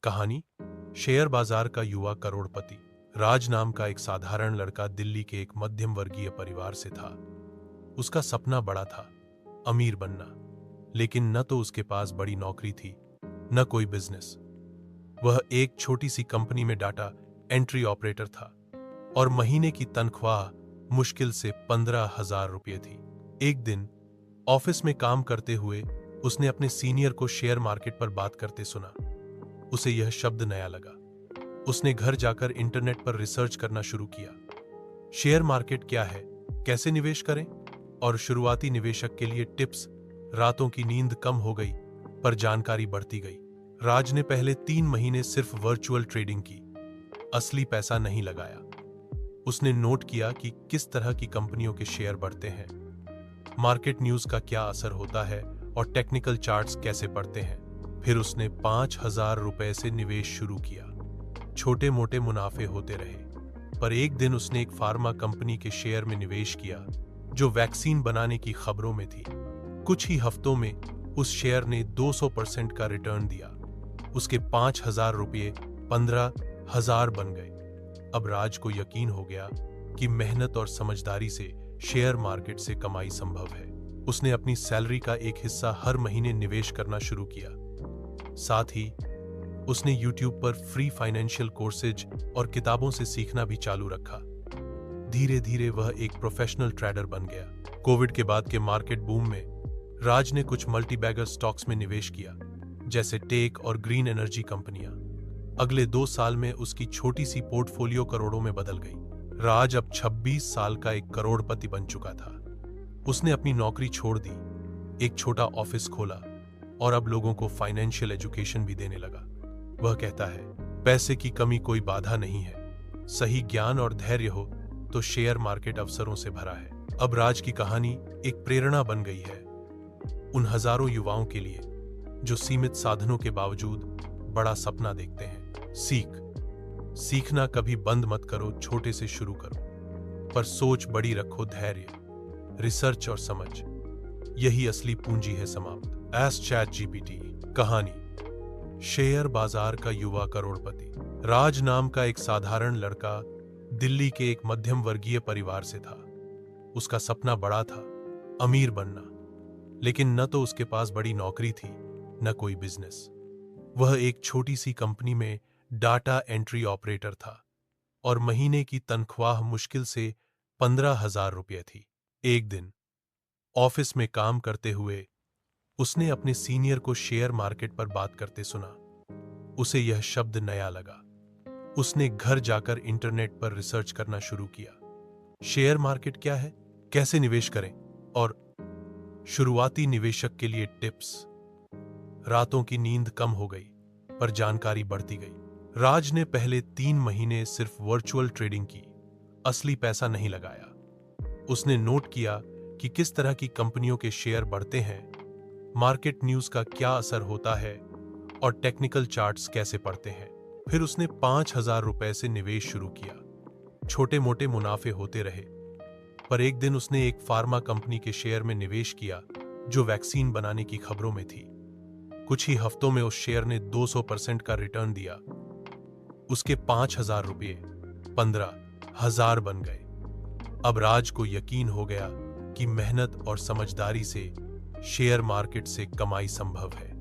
कहानी शेयर बाजार का युवा करोड़पति। राज नाम का एक साधारण लड़का दिल्ली के एक मध्यम वर्गीय परिवार से था। उसका सपना बड़ा था, अमीर बनना, लेकिन न तो उसके पास बड़ी नौकरी थी न कोई बिजनेस। वह एक छोटी सी कंपनी में डाटा एंट्री ऑपरेटर था और महीने की तनख्वाह मुश्किल से 15,000 रुपये थी। एक दिन ऑफिस में काम करते हुए उसने अपने सीनियर को शेयर मार्केट पर बात करते सुना। उसे यह शब्द नया लगा। उसने घर जाकर इंटरनेट पर रिसर्च करना शुरू किया। शेयर मार्केट क्या है, कैसे निवेश करें और शुरुआती निवेशक के लिए टिप्स। रातों की नींद कम हो गई पर जानकारी बढ़ती गई। राज ने पहले 3 महीने सिर्फ वर्चुअल ट्रेडिंग की, असली पैसा नहीं लगाया। उसने नोट किया कि किस तरह की कंपनियों के शेयर बढ़ते हैं, मार्केट न्यूज का क्या असर होता है और टेक्निकल चार्ट्स कैसे पढ़ते हैं। फिर उसने 5,000 रुपए से निवेश शुरू किया। छोटे मोटे मुनाफे होते रहे, पर एक दिन उसने एक फार्मा कंपनी के शेयर में निवेश किया जो वैक्सीन बनाने की खबरों में थी। कुछ ही हफ्तों में उस शेयर ने 200% का रिटर्न दिया। उसके 5,000 रुपये 15,000 बन गए। अब राज को यकीन हो गया कि मेहनत और समझदारी से शेयर मार्केट से कमाई संभव है। उसने अपनी सैलरी का एक हिस्सा हर महीने निवेश करना शुरू किया। साथ ही उसने YouTube पर फ्री फाइनेंशियल कोर्सेज और किताबों से सीखना भी चालू रखा। धीरे धीरे वह एक प्रोफेशनल ट्रेडर बन गया। कोविड के बाद के मार्केट बूम में राज ने कुछ मल्टीबैगर स्टॉक्स में निवेश किया, जैसे टेक और ग्रीन एनर्जी कंपनियां। अगले 2 साल में उसकी छोटी सी पोर्टफोलियो करोड़ों में बदल गई। राज अब 26 साल का एक करोड़पति बन चुका था। उसने अपनी नौकरी छोड़ दी, एक छोटा ऑफिस खोला और अब लोगों को फाइनेंशियल एजुकेशन भी देने लगा। वह कहता है, पैसे की कमी कोई बाधा नहीं है, सही ज्ञान और धैर्य हो तो शेयर मार्केट अवसरों से भरा है। अब राज की कहानी एक प्रेरणा बन गई है उन हजारों युवाओं के लिए जो सीमित साधनों के बावजूद बड़ा सपना देखते हैं। सीखना कभी बंद मत करो, छोटे से शुरू करो, पर सोच बड़ी रखो। धैर्य, रिसर्च और समझ, यही असली पूंजी है। समाप्त। S chat GPT. कहानी शेयर बाजार का युवा करोड़पति। राज नाम का एक साधारण लड़का दिल्ली के एक मध्यम वर्गीय परिवार से था। उसका सपना बड़ा था, अमीर बनना, लेकिन न तो उसके पास बड़ी नौकरी थी न कोई बिजनेस। वह एक छोटी सी कंपनी में डाटा एंट्री ऑपरेटर था और महीने की तनख्वाह मुश्किल से 15,000 रुपये थी। एक दिन ऑफिस में काम करते हुए उसने अपने सीनियर को शेयर मार्केट पर बात करते सुना। उसे यह शब्द नया लगा। उसने घर जाकर इंटरनेट पर रिसर्च करना शुरू किया। शेयर मार्केट क्या है, कैसे निवेश करें और शुरुआती निवेशक के लिए टिप्स। रातों की नींद कम हो गई पर जानकारी बढ़ती गई। राज ने पहले 3 महीने सिर्फ वर्चुअल ट्रेडिंग की, असली पैसा नहीं लगाया। उसने नोट किया कि किस तरह की कंपनियों के शेयर बढ़ते हैं, मार्केट न्यूज का क्या असर होता है और टेक्निकल चार्ट्स कैसे पढ़ते हैं। फिर उसने 5,000 रुपए से निवेश शुरू किया। छोटे मोटे मुनाफे होते रहे, पर एक दिन उसने एक फार्मा कंपनी के शेयर में निवेश किया जो वैक्सीन बनाने की खबरों में थी। कुछ ही हफ्तों में उस शेयर ने 200% का रिटर्न दिया। उसके 5,000 रुपये 15,000 बन गए। अब राज को यकीन हो गया कि मेहनत और समझदारी से शेयर मार्केट से कमाई संभव है।